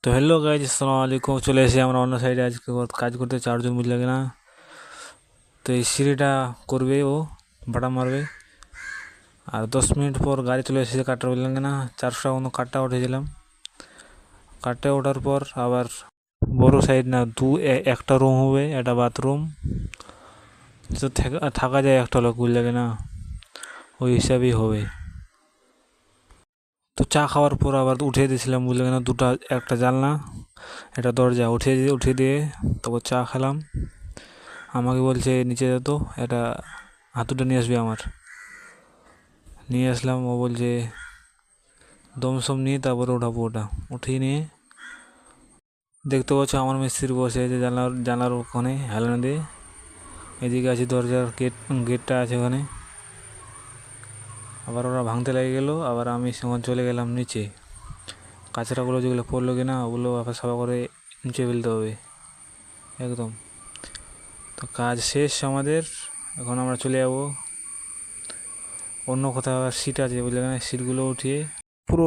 তো hello guys, আসসালামু আলাইকুম। চলে এসে আমরা অন্য সাইডে আজকে কাজ করতে চারজন, বুঝলে না? তো এই সিঁড়িটা করবে, ও ভাড়া মারবে। আর 10 মিনিট পর গাড়ি চলে এসেছে কাঠটা, বুঝলেন না? 400 টাকা মতো কাঠটা উঠেছিলাম। কাঠটা ওঠার পর আবার বড় সাইড না, একটা রুম হবে, একটা বাথরুম। তো থাকা যায় একটা লোক, বুঝলে না? ওই হিসাবেই হবে। তো চা খাওয়ার পর আবার উঠিয়ে দিয়েছিলাম, বুঝলে না? একটা জানলা, একটা দরজা উঠিয়ে দিয়ে তারপর চা খেলাম। আমাকে বলছে নিচে যেত, এটা হাতুটা নিয়ে আসবি আমার। নিয়ে আসলাম। ও বলছে দমসম নিয়ে তারপরে উঠাবো। ওটা উঠিয়ে নিয়ে দেখতে পাচ্ছ আমার মিস্ত্রি বসে আছে জানলার ওখানে হেলানো দিয়ে। এদিকে আছে দরজার গেটটা আছে ওখানে। আবার ওরা ভাঙতে লেগে গেলো, আবার আমি সঙ্গে চলে গেলাম নিচে। কাঁচরাগুলো যেগুলো পড়লো কিনা ওগুলো আবার সাফা করে নিচে ফেলতে হবে একদম। তো কাজ শেষ আমাদের। এখন আমরা চলে যাবো অন্য কোথাও। সিট আছে, বুঝলে না? সিটগুলো উঠিয়ে পুরো